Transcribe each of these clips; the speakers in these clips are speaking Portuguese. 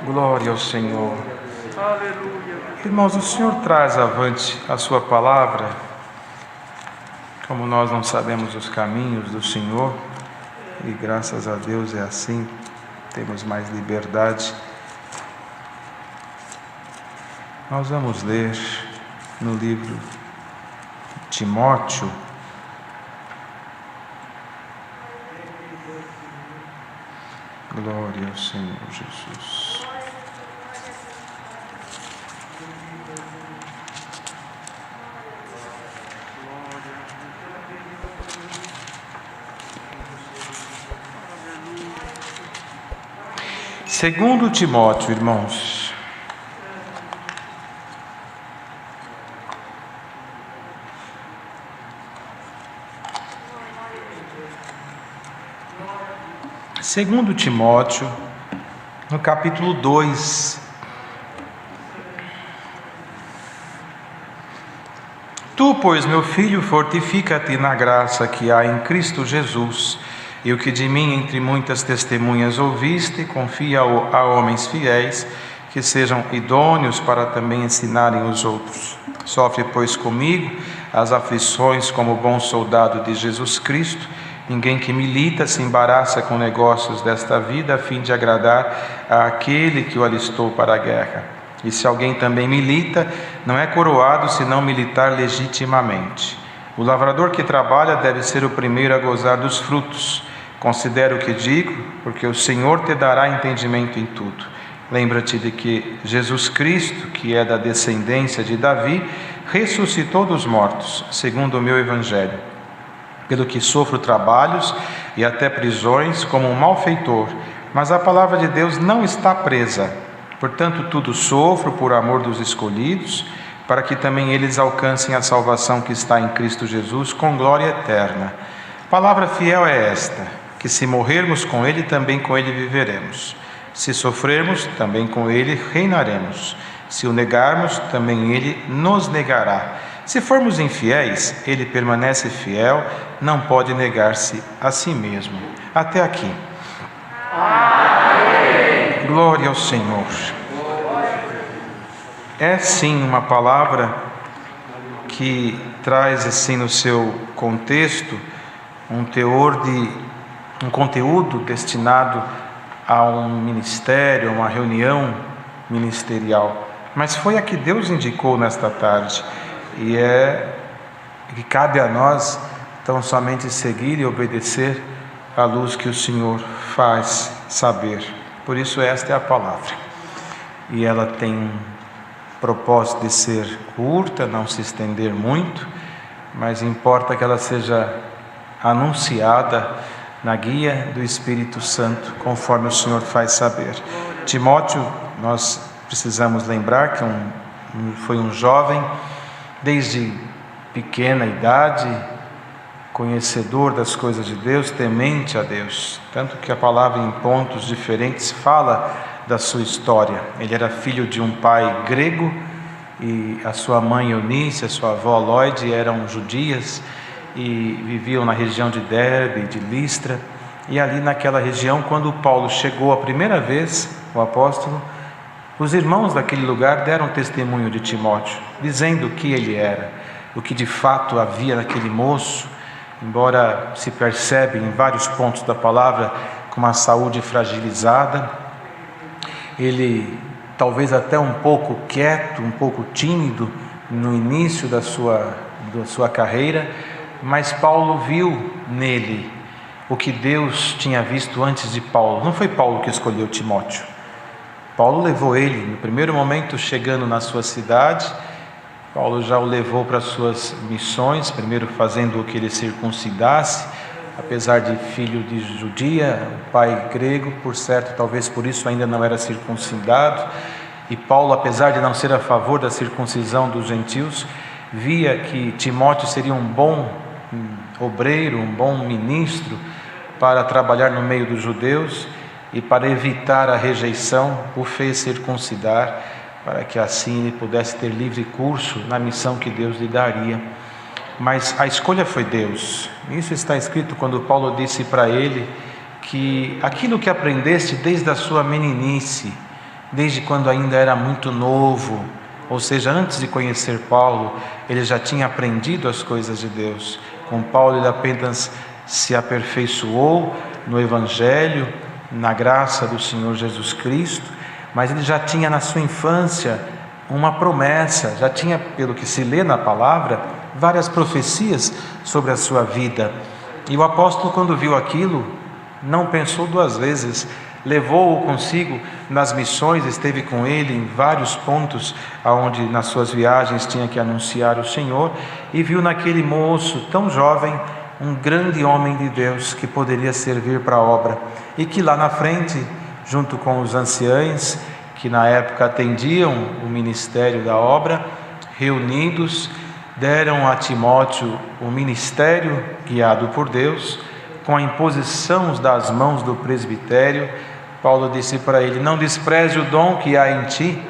Glória ao Senhor. Aleluia. Irmãos, o Senhor traz avante a sua palavra. Como nós não sabemos os caminhos do Senhor, e graças a Deus é assim, temos mais liberdade. Nós vamos ler no livro de Timóteo, glória ao Senhor Jesus. Segundo Timóteo, irmãos. Segundo Timóteo, no capítulo 2. Tu, pois, meu filho, fortifica-te na graça que há em Cristo Jesus, e o que de mim entre muitas testemunhas ouviste, confia a homens fiéis, que sejam idôneos para também ensinarem os outros. Sofre, pois, comigo as aflições como bom soldado de Jesus Cristo. Ninguém que milita se embaraça com negócios desta vida, a fim de agradar àquele que o alistou para a guerra. E se alguém também milita, não é coroado se não militar legitimamente. O lavrador que trabalha deve ser o primeiro a gozar dos frutos. Considera o que digo, porque o Senhor te dará entendimento em tudo. Lembra-te de que Jesus Cristo, que é da descendência de Davi, ressuscitou dos mortos, segundo o meu evangelho, pelo que sofro trabalhos e até prisões como um malfeitor, mas a palavra de Deus não está presa. Portanto, tudo sofro por amor dos escolhidos, para que também eles alcancem a salvação que está em Cristo Jesus com glória eterna. Palavra fiel é esta, que se morrermos com Ele, também com Ele viveremos. Se sofrermos, também com Ele reinaremos. Se o negarmos, também Ele nos negará. Se formos infiéis, Ele permanece fiel, não pode negar-se a si mesmo. Até aqui. Amém. Glória ao Senhor. É sim uma palavra que traz assim no seu contexto um conteúdo destinado a um ministério, a uma reunião ministerial. Mas foi a que Deus indicou nesta tarde. E é que cabe a nós tão somente seguir e obedecer à luz que o Senhor faz saber. Por isso esta é a palavra. E ela tem um propósito de ser curta, não se estender muito, mas importa que ela seja anunciada na guia do Espírito Santo, conforme o Senhor faz saber. Timóteo, nós precisamos lembrar que foi um jovem, desde pequena idade, conhecedor das coisas de Deus, temente a Deus, tanto que a palavra em pontos diferentes fala da sua história. Ele era filho de um pai grego e a sua mãe Eunice, a sua avó Lloyd eram judias e viviam na região de Derbe, de Listra. E ali naquela região, quando Paulo chegou a primeira vez, o apóstolo, os irmãos daquele lugar deram testemunho de Timóteo, dizendo o que ele era, o que de fato havia naquele moço, embora se percebe em vários pontos da palavra com uma saúde fragilizada, ele talvez até um pouco quieto, um pouco tímido no início da sua carreira, mas Paulo viu nele o que Deus tinha visto antes de Paulo. Não foi Paulo que escolheu Timóteo. Paulo levou ele, no primeiro momento chegando na sua cidade, Paulo já o levou para as suas missões, primeiro fazendo o que ele circuncidasse, apesar de filho de judia, o pai grego, por certo, talvez por isso ainda não era circuncidado, e Paulo, apesar de não ser a favor da circuncisão dos gentios, via que Timóteo seria um bom obreiro, um bom ministro para trabalhar no meio dos judeus, e para evitar a rejeição, o fez circuncidar, para que assim ele pudesse ter livre curso na missão que Deus lhe daria. Mas a escolha foi Deus. Isso está escrito quando Paulo disse para ele que aquilo que aprendeste desde a sua meninice, desde quando ainda era muito novo, ou seja, antes de conhecer Paulo, ele já tinha aprendido as coisas de Deus. Com Paulo ele apenas se aperfeiçoou no Evangelho, na graça do Senhor Jesus Cristo, mas ele já tinha na sua infância uma promessa, já tinha, pelo que se lê na palavra, várias profecias sobre a sua vida. E o apóstolo, quando viu aquilo, não pensou duas vezes, levou-o consigo nas missões, esteve com ele em vários pontos onde nas suas viagens tinha que anunciar o Senhor, e viu naquele moço tão jovem um grande homem de Deus que poderia servir para a obra, e que lá na frente, junto com os anciãos que na época atendiam o ministério da obra, reunidos, deram a Timóteo o ministério guiado por Deus, com a imposição das mãos do presbitério. Paulo disse para ele: não despreze o dom que há em ti,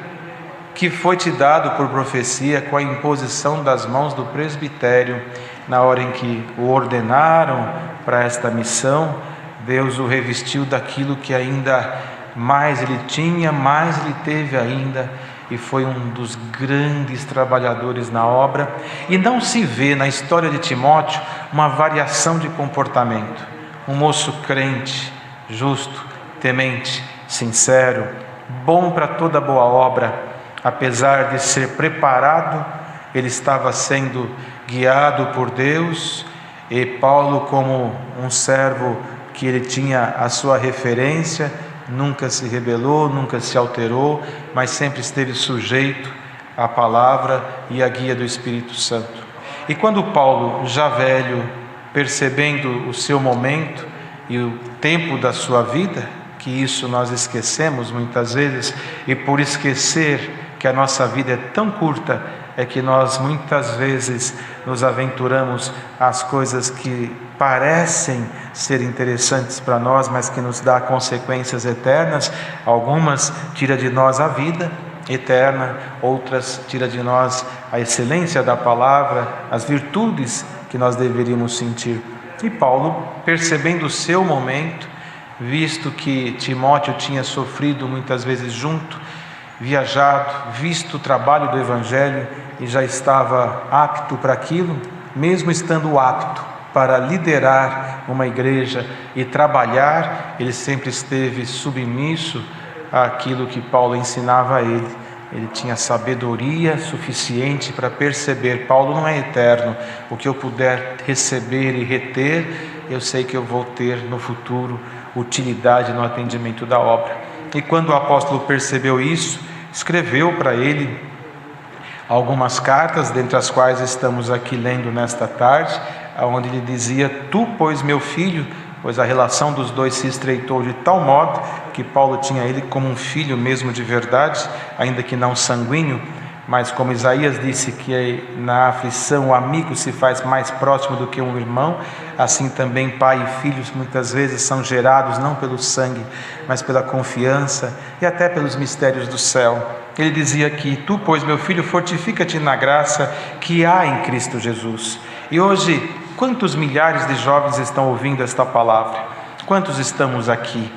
que foi te dado por profecia, com a imposição das mãos do presbitério. Na hora em que o ordenaram para esta missão, Deus o revestiu daquilo que ainda mais ele tinha, mais ele teve ainda, e foi um dos grandes trabalhadores na obra. E não se vê na história de Timóteo uma variação de comportamento. Um moço crente, justo, temente, sincero, bom para toda boa obra. Apesar de ser preparado, ele estava sendo guiado por Deus, e Paulo, como um servo que ele tinha a sua referência, nunca se rebelou, nunca se alterou, mas sempre esteve sujeito à palavra e à guia do Espírito Santo. E quando Paulo, já velho, percebendo o seu momento e o tempo da sua vida, que isso nós esquecemos muitas vezes, e por esquecer que a nossa vida é tão curta, é que nós muitas vezes nos aventuramos às coisas que parecem ser interessantes para nós, mas que nos dá consequências eternas. Algumas tira de nós a vida eterna, outras tira de nós a excelência da palavra, as virtudes que nós deveríamos sentir. E Paulo, percebendo o seu momento, visto que Timóteo tinha sofrido muitas vezes junto, viajado, visto o trabalho do Evangelho e já estava apto para aquilo, mesmo estando apto para liderar uma igreja e trabalhar, ele sempre esteve submisso àquilo que Paulo ensinava a ele. Ele tinha sabedoria suficiente para perceber: Paulo não é eterno, o que eu puder receber e reter, eu sei que eu vou ter no futuro utilidade no atendimento da obra. E quando o apóstolo percebeu isso, escreveu para ele algumas cartas, dentre as quais estamos aqui lendo nesta tarde, onde ele dizia: tu, pois, meu filho, pois a relação dos dois se estreitou de tal modo que Paulo tinha ele como um filho mesmo de verdade, ainda que não sanguíneo, mas como Isaías disse que na aflição o amigo se faz mais próximo do que um irmão, assim também pai e filhos muitas vezes são gerados não pelo sangue, mas pela confiança e até pelos mistérios do céu. Ele dizia aqui: tu, pois, meu filho, fortifica-te na graça que há em Cristo Jesus. E hoje, quantos milhares de jovens estão ouvindo esta palavra? Quantos estamos aqui?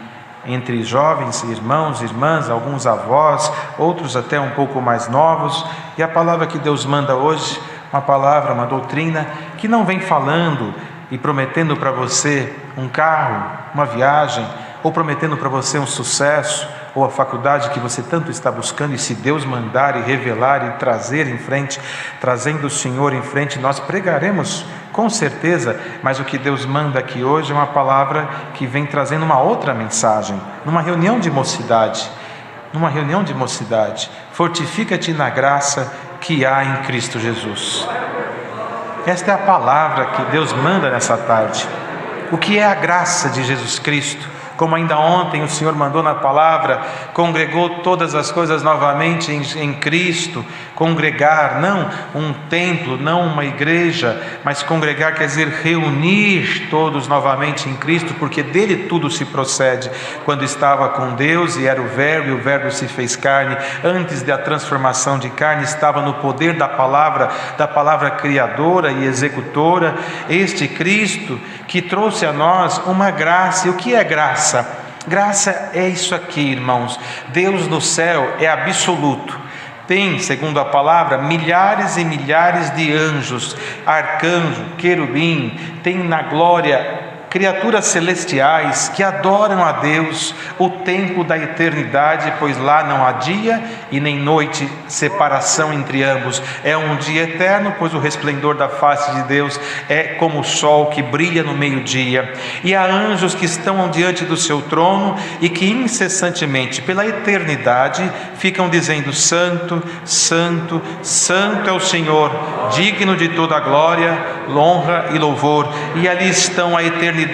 Entre jovens, irmãos, irmãs, alguns avós, outros até um pouco mais novos. E a palavra que Deus manda hoje, uma palavra, uma doutrina, que não vem falando e prometendo para você um carro, uma viagem, ou prometendo para você um sucesso, ou a faculdade que você tanto está buscando. E se Deus mandar e revelar e trazer em frente, trazendo o Senhor em frente, nós pregaremos com certeza. Mas o que Deus manda aqui hoje é uma palavra que vem trazendo uma outra mensagem. Numa reunião de mocidade, fortifica-te na graça que há em Cristo Jesus. Esta é a palavra que Deus manda nessa tarde. O que é a graça de Jesus Cristo? Como ainda ontem o Senhor mandou na palavra, congregou todas as coisas novamente em Cristo. Congregar, não um templo, não uma igreja, mas congregar quer dizer reunir todos novamente em Cristo, porque dele tudo se procede. Quando estava com Deus e era o Verbo, e o Verbo se fez carne, antes da transformação de carne, estava no poder da palavra criadora e executora, este Cristo que trouxe a nós uma graça. E o que é graça? Graça é isso aqui, irmãos. Deus no céu é absoluto. Tem, segundo a palavra, milhares e milhares de anjos, arcanjo, querubim, tem na glória criaturas celestiais que adoram a Deus o tempo da eternidade, pois lá não há dia e nem noite, separação entre ambos. É um dia eterno, pois o resplendor da face de Deus é como o sol que brilha no meio-dia. E há anjos que estão diante do seu trono e que incessantemente, pela eternidade, ficam dizendo: Santo, Santo, Santo é o Senhor, digno de toda a glória, honra e louvor. E ali estão a eternidade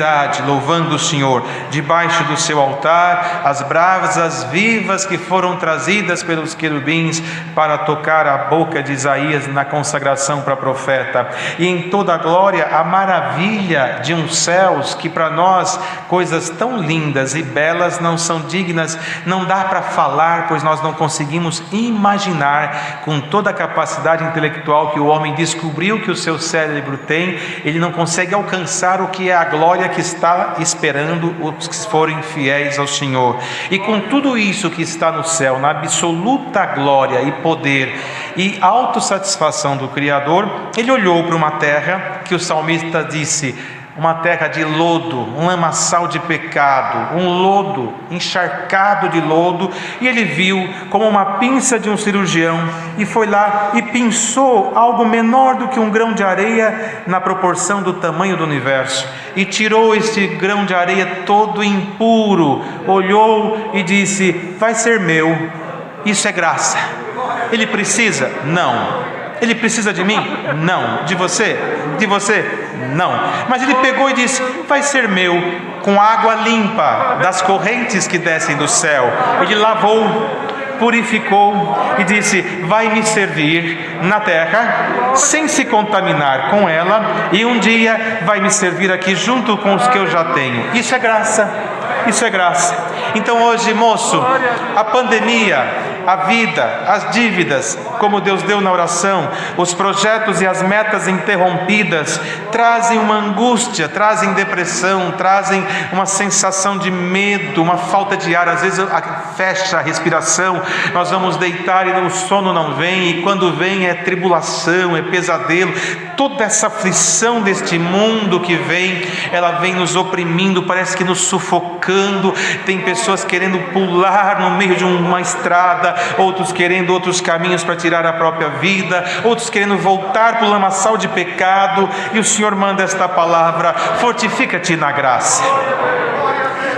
louvando o Senhor, debaixo do seu altar, as brasas vivas que foram trazidas pelos querubins para tocar a boca de Isaías na consagração para profeta. E em toda a glória, a maravilha de uns céus que para nós, coisas tão lindas e belas, não são dignas, não dá para falar, pois nós não conseguimos imaginar, com toda a capacidade intelectual que o homem descobriu que o seu cérebro tem, ele não consegue alcançar o que é a glória que está esperando os que forem fiéis ao Senhor. E com tudo isso que está no céu, na absoluta glória e poder e autossatisfação do Criador, ele olhou para uma terra que o salmista disse: uma terra de lodo, um lamaçal de pecado, um lodo, encharcado de lodo, e ele viu como uma pinça de um cirurgião, e foi lá e pinçou algo menor do que um grão de areia na proporção do tamanho do universo, e tirou este grão de areia todo impuro, olhou e disse: vai ser meu. Isso é graça. Ele precisa? Não. Ele precisa de mim? Não. De você? De você? Não. Mas ele pegou e disse: vai ser meu, com água limpa das correntes que descem do céu. Ele lavou, purificou e disse: vai me servir na terra sem se contaminar com ela, e um dia vai me servir aqui junto com os que eu já tenho. Isso é graça. Isso é graça. Então hoje, moço, a pandemia, a vida, as dívidas, como Deus deu na oração, os projetos e as metas interrompidas, trazem uma angústia, trazem depressão, trazem uma sensação de medo, uma falta de ar. Às vezes fecha a respiração, nós vamos deitar e o sono não vem, e quando vem é tribulação, é pesadelo. Toda essa aflição deste mundo que vem, ela vem nos oprimindo, parece que nos sufocando. Tem pessoas querendo pular no meio de uma estrada, outros querendo outros caminhos para tirar a própria vida, outros querendo voltar para o lamaçal de pecado. E o Senhor manda esta palavra: fortifica-te na graça.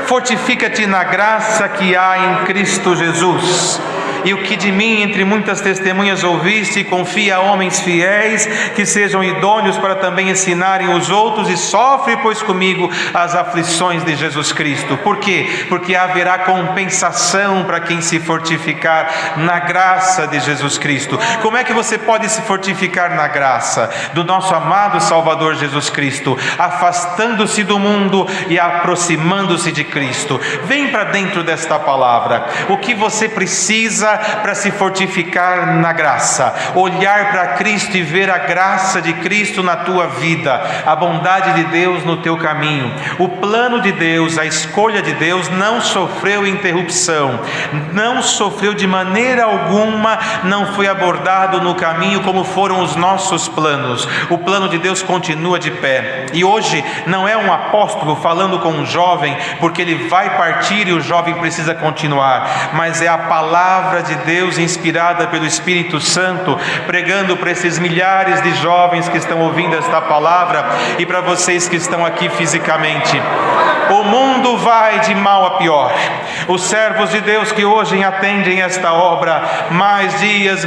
Fortifica-te na graça que há em Cristo Jesus. E o que de mim, entre muitas testemunhas, ouviste, confia a homens fiéis, que sejam idôneos para também ensinarem os outros, e sofre, pois, comigo as aflições de Jesus Cristo. Por quê? Porque haverá compensação para quem se fortificar na graça de Jesus Cristo. Como é que você pode se fortificar na graça do nosso amado Salvador Jesus Cristo? Afastando-se do mundo e aproximando-se de Cristo. Vem para dentro desta palavra. O que você precisa para se fortificar na graça? Olhar para Cristo e ver a graça de Cristo na tua vida, a bondade de Deus no teu caminho. O plano de Deus, a escolha de Deus não sofreu interrupção, não sofreu de maneira alguma, não foi abordado no caminho como foram os nossos planos. O plano de Deus continua de pé. E hoje não é um apóstolo falando com um jovem porque ele vai partir e o jovem precisa continuar, mas é a palavra de Deus inspirada pelo Espírito Santo, pregando para esses milhares de jovens que estão ouvindo esta palavra, e para vocês que estão aqui fisicamente. O mundo vai de mal a pior. Os servos de Deus que hoje atendem esta obra, mais dias,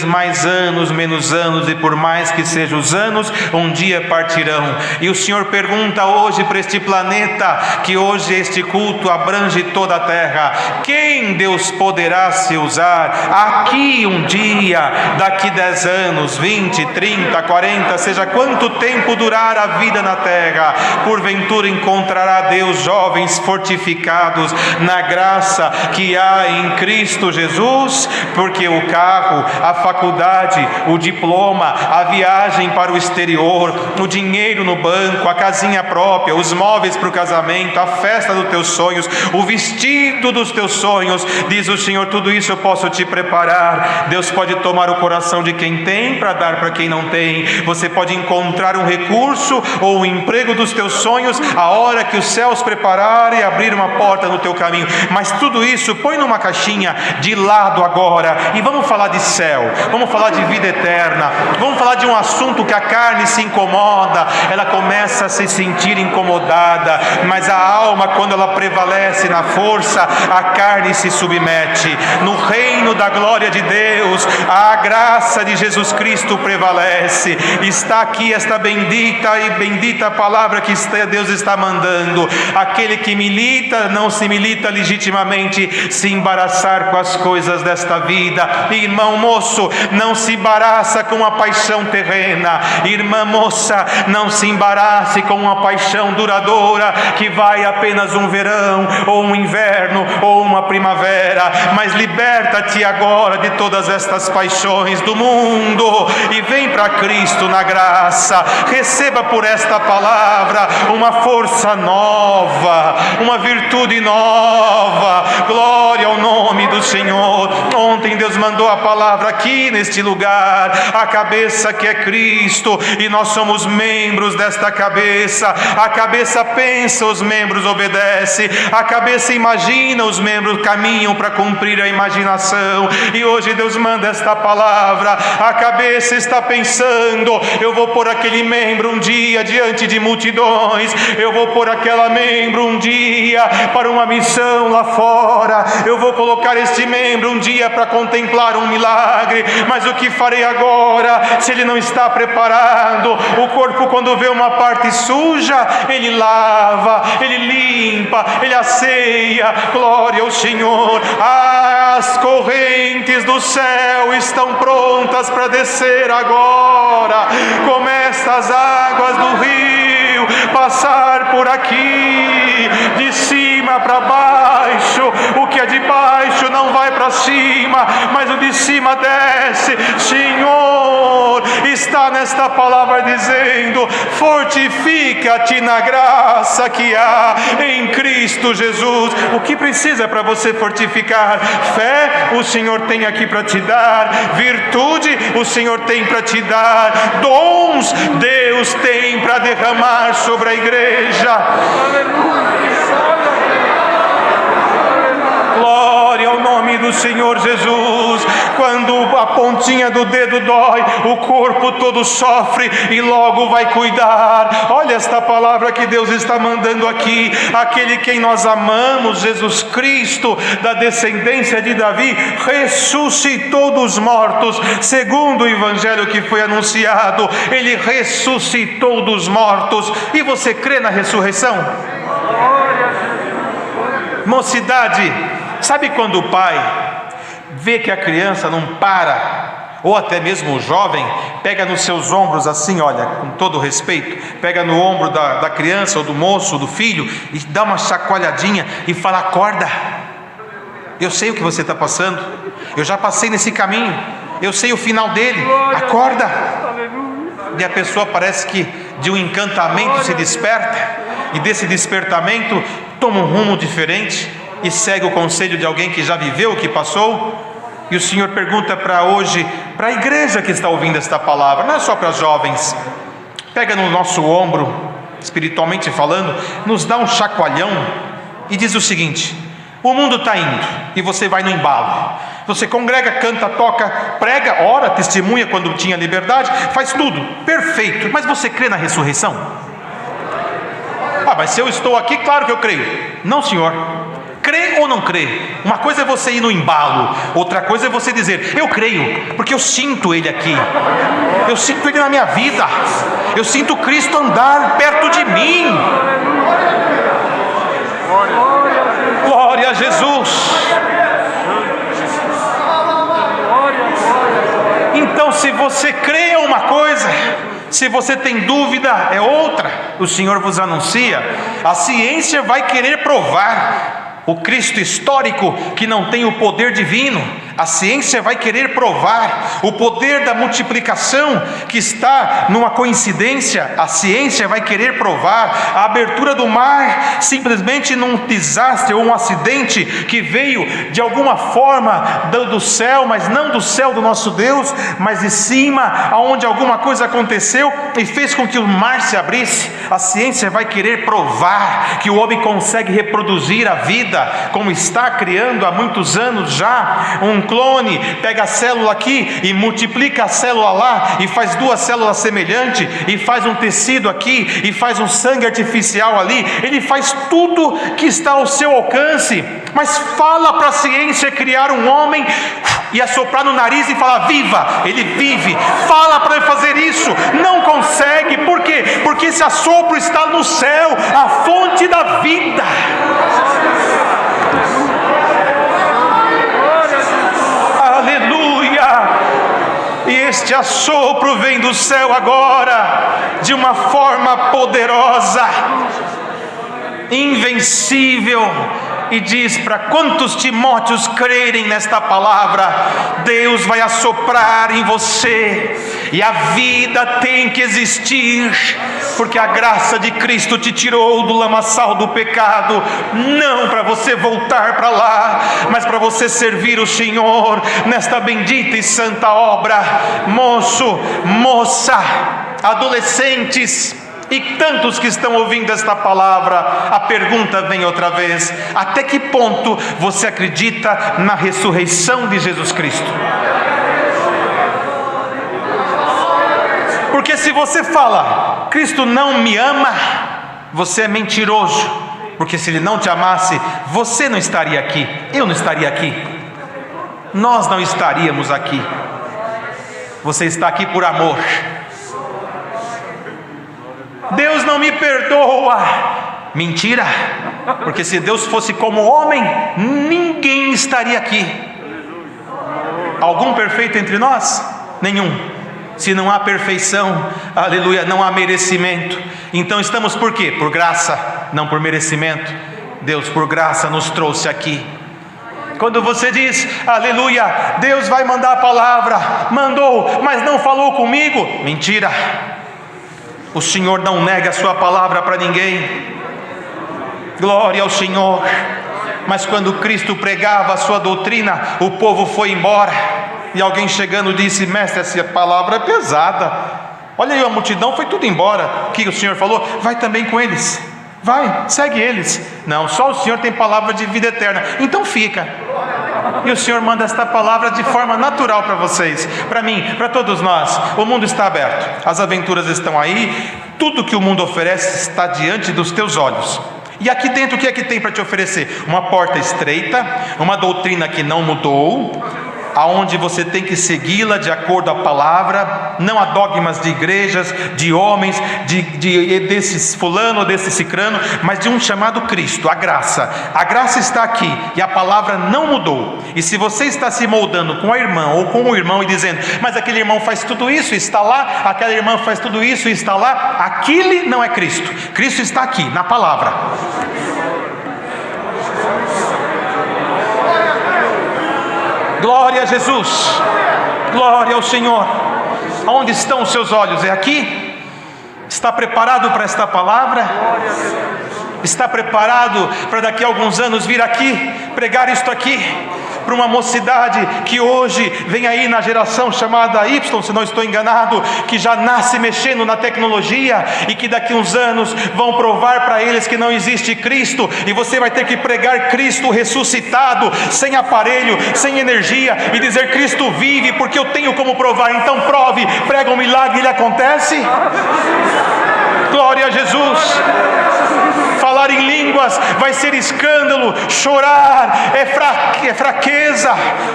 mais anos, menos anos, e por mais que sejam os anos, um dia partirão. E o Senhor pergunta hoje para este planeta, que hoje este culto abrange toda a terra: quem Deus poderá deixar-se usar aqui um dia, daqui 10 anos, 20, 30, 40, seja quanto tempo durar a vida na terra, porventura encontrará Deus jovens fortificados na graça que há em Cristo Jesus? Porque o carro, a faculdade, o diploma, a viagem para o exterior, o dinheiro no banco, a casinha própria, os móveis para o casamento, a festa dos teus sonhos, o vestido dos teus sonhos, diz o Senhor, tudo isso eu posso te preparar. Deus pode tomar o coração de quem tem para dar para quem não tem. Você pode encontrar um recurso ou um emprego dos teus sonhos a hora que os céus prepararem e abrir uma porta no teu caminho. Mas tudo isso põe numa caixinha de lado agora e vamos falar de céu, vamos falar de vida eterna, vamos falar de um assunto que a carne se incomoda, ela começa a se sentir incomodada, mas a alma, quando ela prevalece na força, a carne se submete. No reino da glória de Deus, a graça de Jesus Cristo prevalece. Está aqui esta bendita palavra que Deus está mandando. Aquele que milita, não se milita legitimamente, se embaraçar com as coisas desta vida. Irmão moço, não se embaraça com a paixão terrena. Irmã moça, não se embarace com uma paixão duradoura que vai apenas um verão, ou um inverno, ou uma primavera. Mas liberta-te agora de todas estas paixões do mundo e vem para Cristo na graça. Receba por esta palavra uma força nova, uma virtude nova. Glória ao nome do Senhor. Ontem Deus mandou a palavra aqui neste lugar, a cabeça que é Cristo, e nós somos membros desta cabeça. A cabeça pensa, os membros obedecem. A cabeça imagina, os membros caminham para cumprir a imaginação. E hoje Deus manda esta palavra. A cabeça está pensando: eu vou pôr aquele membro um dia diante de multidões, eu vou pôr aquela membro um dia para uma missão lá fora, eu vou colocar este membro um dia para contemplar um milagre. Mas o que farei agora se ele não está preparado? O corpo, quando vê uma parte suja, ele lava, ele limpa, ele asseia. Glória ao Senhor. As correntes do céu estão prontas para descer agora, como estas águas do rio passar por aqui, de cima para baixo. O que é de baixo não vai para cima, mas o de cima desce. Senhor, está nesta palavra dizendo: fortifica-te na graça que há em Cristo Jesus. O que precisa para você fortificar? Fé, o Senhor tem aqui para te dar. Virtude, o Senhor tem para te dar. Dons, Deus tem para derramar sobre a igreja. Glória ao nome do Senhor Jesus. Quando a pontinha do dedo dói, o corpo todo sofre e logo vai cuidar. Olha esta palavra que Deus está mandando aqui. Aquele quem nós amamos, Jesus Cristo, da descendência de Davi, ressuscitou dos mortos, segundo o evangelho que foi anunciado. Ele ressuscitou dos mortos. E você crê na ressurreição? Mocidade, sabe quando o pai vê que a criança não para, ou até mesmo o jovem, pega nos seus ombros assim, olha, com todo respeito, pega no ombro da criança, ou do moço, ou do filho, e dá uma chacoalhadinha e fala: acorda, eu sei o que você está passando, eu já passei nesse caminho, eu sei o final dele, acorda. E a pessoa parece que de um encantamento se desperta, e desse despertamento toma um rumo diferente e segue o conselho de alguém que já viveu o que passou. E o Senhor pergunta para hoje, para a igreja que está ouvindo esta palavra, não é só para jovens, pega no nosso ombro, espiritualmente falando, nos dá um chacoalhão e diz o seguinte: o mundo está indo e você vai no embalo. Você congrega, canta, toca, prega, ora, testemunha quando tinha liberdade, faz tudo, perfeito. Mas você crê na ressurreição? Mas se eu estou aqui, claro que eu creio. Não, senhor. Crê ou não crê? Uma coisa é você ir no embalo, outra coisa é você dizer: eu creio, porque eu sinto Ele aqui, eu sinto Ele na minha vida, eu sinto Cristo andar perto de mim. Glória a Jesus. se você crê é uma coisa, se você tem dúvida é outra. O Senhor vos anuncia, a ciência vai querer provar o Cristo histórico que não tem o poder divino. A ciência vai querer provar o poder da multiplicação que está numa coincidência. A ciência vai querer provar a abertura do mar simplesmente num desastre ou um acidente que veio de alguma forma do céu, mas não do céu do nosso Deus, mas de cima, aonde alguma coisa aconteceu e fez com que o mar se abrisse. A ciência vai querer provar que o homem consegue reproduzir a vida como está criando há muitos anos já. Um clone pega a célula aqui e multiplica a célula lá e faz duas células semelhantes e faz um tecido aqui e faz um sangue artificial ali. Ele faz tudo que está ao seu alcance, mas fala para a ciência criar um homem e assoprar no nariz e falar viva, ele vive. Fala para ele fazer isso, não consegue. Por quê? Porque esse assopro está no céu, a fonte da vida. Aleluia! E este assopro vem do céu agora, de uma forma poderosa, invencível, e diz para quantos Timóteos crerem nesta palavra, Deus vai assoprar em você, e a vida tem que existir, porque a graça de Cristo te tirou do lamaçal do pecado, não para você voltar para lá, mas para você servir o Senhor nesta bendita e santa obra. Moço, moça, adolescentes e tantos que estão ouvindo esta palavra, a pergunta vem outra vez: até que ponto você acredita na ressurreição de Jesus Cristo? Porque se você fala, Cristo não me ama, você é mentiroso, porque se Ele não te amasse, você não estaria aqui, eu não estaria aqui, nós não estaríamos aqui. Você está aqui por amor. Deus não me perdoa. Mentira, porque se Deus fosse como homem, ninguém estaria aqui. Algum perfeito entre nós? Nenhum. Se não há perfeição, aleluia, não há merecimento. Então estamos por quê? Por graça, não por merecimento. Deus por graça nos trouxe aqui. Quando você diz, aleluia, Deus vai mandar a palavra, mandou, mas não falou comigo, mentira. O Senhor não nega a sua palavra para ninguém. Glória ao Senhor. Mas quando Cristo pregava a sua doutrina, o povo foi embora, e alguém chegando disse: mestre, essa palavra é pesada. Olha aí, a multidão foi tudo embora. O que o Senhor falou? Vai também com eles, vai, segue eles. Não, só o Senhor tem palavra de vida eterna, então fica. E o Senhor manda esta palavra de forma natural para vocês, para mim, para todos nós. O mundo está aberto, as aventuras estão aí, tudo que o mundo oferece está diante dos teus olhos. E aqui dentro o que é que tem para te oferecer? Uma porta estreita, uma doutrina que não mudou, aonde você tem que segui-la de acordo à palavra. Não há dogmas de igrejas, de homens, desses fulano ou desse cicrano, mas de um chamado Cristo, a graça. A graça está aqui e a palavra não mudou. E se você está se moldando com a irmã ou com o irmão e dizendo: mas aquele irmão faz tudo isso e está lá, aquela irmã faz tudo isso e está lá, aquele não é Cristo. Cristo está aqui, na palavra. Glória a Jesus, glória ao Senhor. Aonde estão os seus olhos? É aqui? Está preparado para esta palavra? Está preparado para daqui a alguns anos vir aqui, pregar isto aqui, para uma mocidade que hoje vem aí na geração chamada Y, se não estou enganado, que já nasce mexendo na tecnologia, e que daqui a uns anos vão provar para eles que não existe Cristo, e você vai ter que pregar Cristo ressuscitado, sem aparelho, sem energia, e dizer: Cristo vive, porque eu tenho como provar. Então prove, prega um milagre e ele acontece. Glória a Jesus. Fala falar em línguas vai ser escândalo, chorar é fraqueza,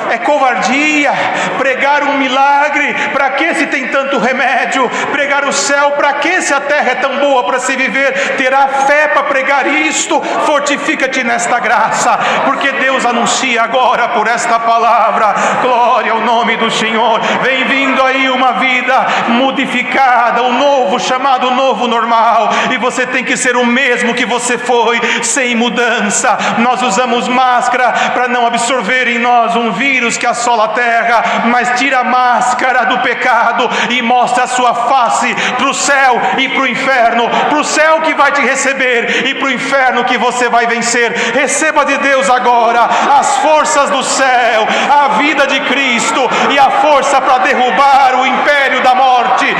é covardia. Pregar um milagre, para que se tem tanto remédio? Pregar o céu, para que se a terra é tão boa para se viver? Terá fé para pregar isto? Fortifica-te nesta graça, porque Deus anuncia agora por esta palavra. Glória ao nome do Senhor. Vem vindo aí uma vida modificada, o novo, chamado novo normal, e você tem que ser o mesmo que você foi, sem mudança. Nós usamos máscara para não absorver em nós um vírus que assola a terra, mas tira a máscara do pecado e mostra a sua face para o céu e para o inferno. Para o céu que vai te receber e para o inferno que você vai vencer. Receba de Deus agora as forças do céu, a vida de Cristo e a força para derrubar o império da morte.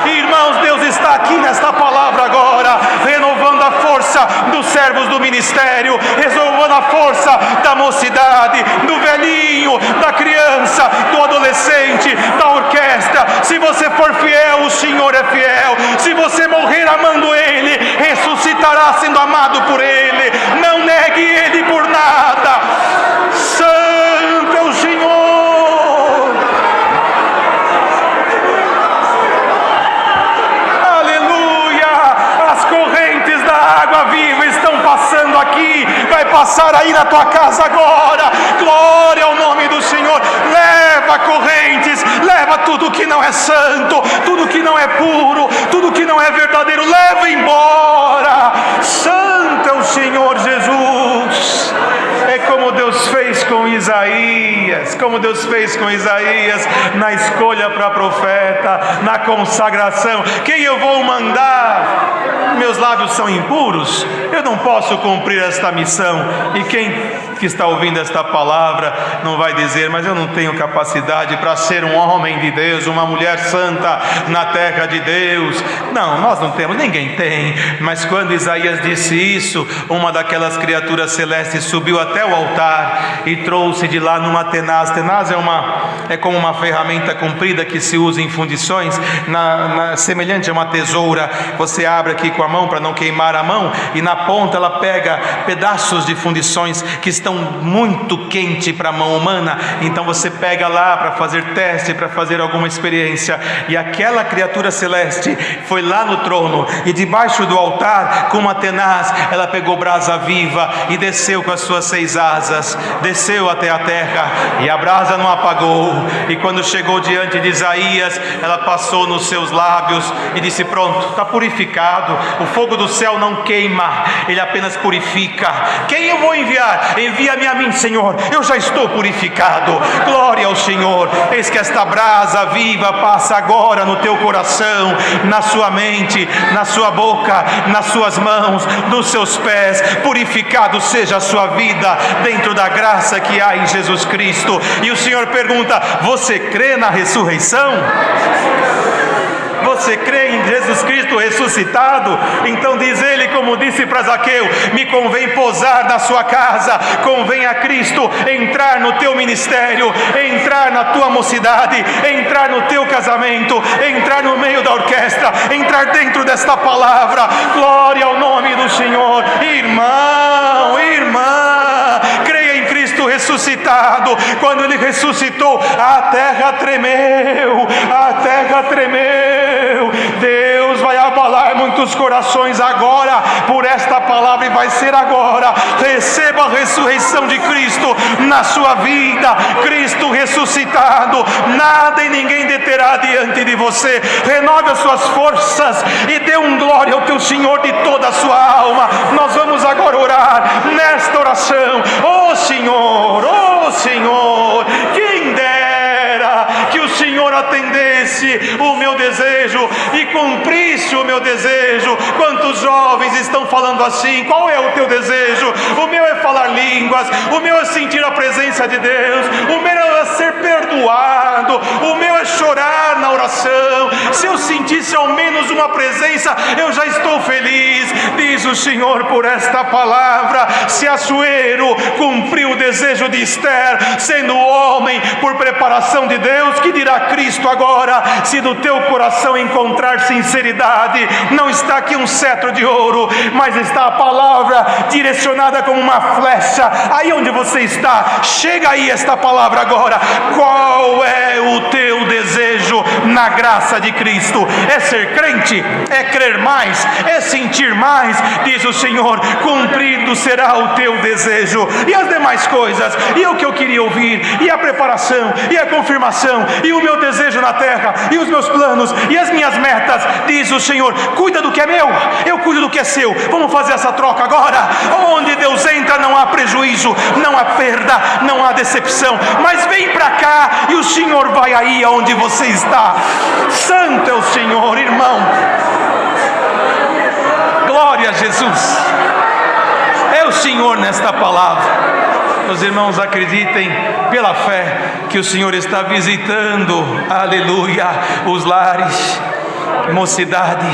Irmãos, Deus está aqui nesta palavra agora, renovando a força dos servos do ministério, renovando a força da mocidade, do velhinho, da criança, do adolescente, da orquestra. Se você for fiel, o Senhor é fiel. Se você morrer amando Ele, ressuscitará sendo amado por Ele. Não negue Ele por nada. Santo é o Senhor. Passando aqui, vai passar aí na tua casa agora. Glória ao nome do Senhor. Leva correntes, leva tudo que não é santo, tudo que não é puro, tudo que não é verdadeiro, leva embora. Santo é o Senhor Jesus. É como Deus fez com Isaías, como Deus fez com Isaías na escolha para profeta, na consagração. Quem eu vou mandar? Meus lábios são impuros, eu não posso cumprir esta missão. E quem que está ouvindo esta palavra não vai dizer: mas eu não tenho capacidade para ser um homem de Deus, uma mulher santa na terra de Deus. Não, nós não temos, ninguém tem. Mas quando Isaías disse isso, uma daquelas criaturas celestes subiu até o altar e trouxe de lá numa tenaz. Tenaz é como uma ferramenta comprida que se usa em fundições, semelhante a uma tesoura. Você abre aqui com a mão para não queimar a mão, e na ponta ela pega pedaços de fundições que estão muito quentes para a mão humana. Então você pega lá para fazer teste, para fazer alguma experiência. E aquela criatura celeste foi lá no trono, e debaixo do altar, com uma tenaz, ela pegou brasa viva e desceu com as suas 6 asas, desceu até a terra, e a brasa não apagou. E quando chegou diante de Isaías, ela passou nos seus lábios e disse: pronto, está purificado. O fogo do céu não queima, ele apenas purifica. Quem eu vou enviar? Envia-me a mim, Senhor, eu já estou purificado. Glória ao Senhor. Eis que esta brasa viva passa agora no teu coração, na sua mente, na sua boca, nas suas mãos, nos seus pés. Purificado seja a sua vida dentro da graça que há em Jesus Cristo. E o Senhor pergunta: você crê na ressurreição? Você crê em Jesus Cristo ressuscitado? Então diz ele, como disse para Zaqueu: me convém pousar na sua casa. Convém a Cristo entrar no teu ministério, entrar na tua mocidade, entrar no teu casamento, entrar no meio da orquestra, entrar dentro desta palavra. Glória ao nome do Senhor. Irmão, irmã, creia em Cristo ressuscitado. Quando ele ressuscitou, a terra tremeu, a terra tremeu. Deus vai abalar muitos corações agora por esta palavra, e vai ser agora. Receba a ressurreição de Cristo na sua vida. Cristo ressuscitado, nada e ninguém deterá diante de você. Renove as suas forças e dê glória ao teu Senhor de toda a sua alma. Nós vamos agora orar nesta oração. Ó Senhor, quem dera que o Senhor atendesse o meu desejo e cumprisse o meu desejo. Quantos jovens estão falando assim? Qual é o teu desejo? O meu é falar línguas, o meu é sentir a presença de Deus, o meu é ser perdoado, o meu é chorar na oração. Se eu sentisse ao menos uma presença, eu já estou feliz. Diz o Senhor por esta palavra. Se Assuero cumpriu o desejo de Esther, sendo homem por preparação de Deus, que dirá Cristo agora? Se no teu coração encontrar sinceridade, não está aqui um cetro de ouro, mas está a palavra direcionada como uma flecha. Aí onde você está, chega aí esta palavra agora. Qual é o teu desejo na graça de Cristo? É ser crente? É crer mais? É sentir mais? Diz o Senhor: cumprido será o teu desejo. E as demais coisas, e o que eu queria ouvir, e a preparação, e a confirmação, e o meu desejo na terra, e os meus planos, e as minhas metas, diz o Senhor: cuida do que é meu, eu cuido do que é seu. Vamos fazer essa troca agora. Onde Deus entra não há prejuízo, não há perda, não há decepção. Mas vem para cá e o Senhor vai aí aonde você está. Santo é o Senhor, irmão. Glória a Jesus. É o Senhor nesta palavra. Meus irmãos, acreditem pela fé que o Senhor está visitando, aleluia, os lares, mocidade,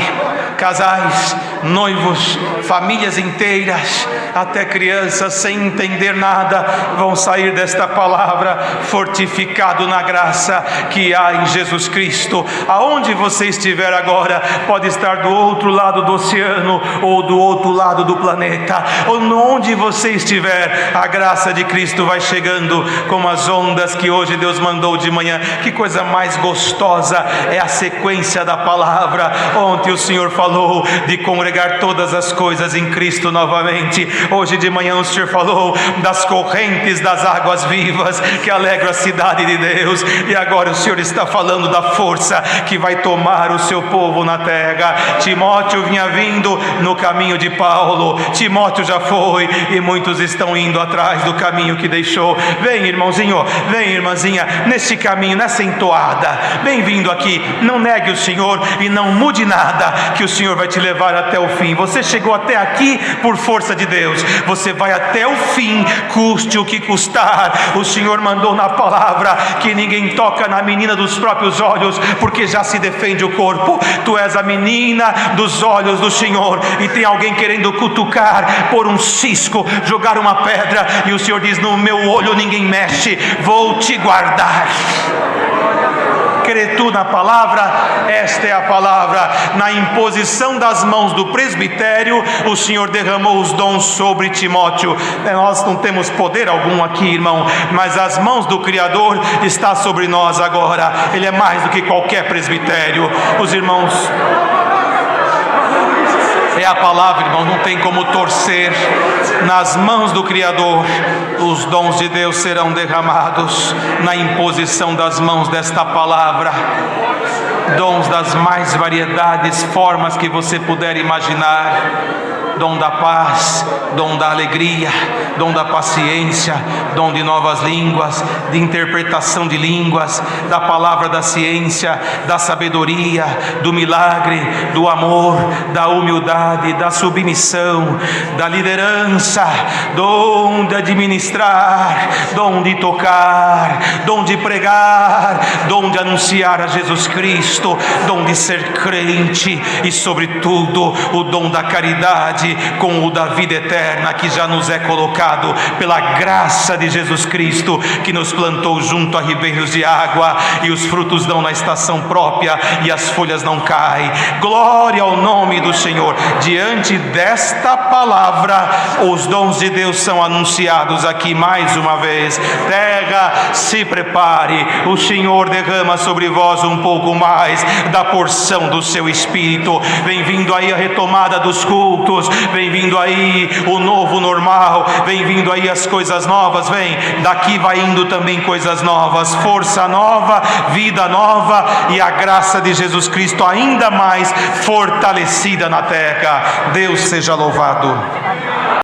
casais, noivos, famílias inteiras, até crianças sem entender nada, vão sair desta palavra fortificado na graça que há em Jesus Cristo. Aonde você estiver agora, pode estar do outro lado do oceano ou do outro lado do planeta, ou onde você estiver, a graça de Cristo vai chegando como as ondas que hoje Deus mandou de manhã. Que coisa mais gostosa é a sequência da palavra. Ontem o Senhor falou de congregar todas as coisas em Cristo novamente. Hoje de manhã o Senhor falou das correntes das águas vivas que alegram a cidade de Deus. E agora o Senhor está falando da força que vai tomar o seu povo na terra. Timóteo vinha vindo no caminho de Paulo. Timóteo já foi e muitos estão indo atrás do caminho que deixou. Vem, irmãozinho, vem, irmãzinha, nesse caminho, nessa entoada. Bem-vindo aqui. Não negue o Senhor e não mude nada, que o Senhor vai te levar até o fim. Você chegou até aqui por força de Deus, você vai até o fim, custe o que custar. O Senhor mandou na palavra que ninguém toca na menina dos próprios olhos, porque já se defende o corpo. Tu és a menina dos olhos do Senhor, e tem alguém querendo cutucar, pôr um cisco, jogar uma pedra, e o Senhor diz: no meu olho ninguém mexe, vou te guardar. Crê tu na palavra? Esta é a palavra. Na imposição das mãos do presbitério, o Senhor derramou os dons sobre Timóteo. Nós não temos poder algum aqui, irmão, mas as mãos do Criador está sobre nós agora. Ele é mais do que qualquer presbitério. Os irmãos, é a palavra, irmão, não tem como torcer. Nas mãos do Criador, os dons de Deus serão derramados. Na imposição das mãos desta palavra, dons das mais variedades, formas que você puder imaginar. Dom da paz, dom da alegria, dom da paciência, dom de novas línguas, de interpretação de línguas, da palavra da ciência, da sabedoria, do milagre, do amor, da humildade, da submissão, da liderança, dom de administrar, dom de tocar, dom de pregar, dom de anunciar a Jesus Cristo, dom de ser crente e, sobretudo, o dom da caridade, com o da vida eterna que já nos é colocado pela graça de Jesus Cristo, que nos plantou junto a ribeiros de água, e os frutos dão na estação própria e as folhas não caem. Glória ao nome do Senhor. Diante desta palavra, os dons de Deus são anunciados aqui mais uma vez. Terra, se prepare, o Senhor derrama sobre vós um pouco mais da porção do seu Espírito. Vem vindo aí a retomada dos cultos, vem vindo aí o novo normal, vem vindo aí as coisas novas. Vem, daqui vai indo também coisas novas, força nova, vida nova, e a graça de Jesus Cristo ainda mais fortalecida na terra. Deus seja louvado.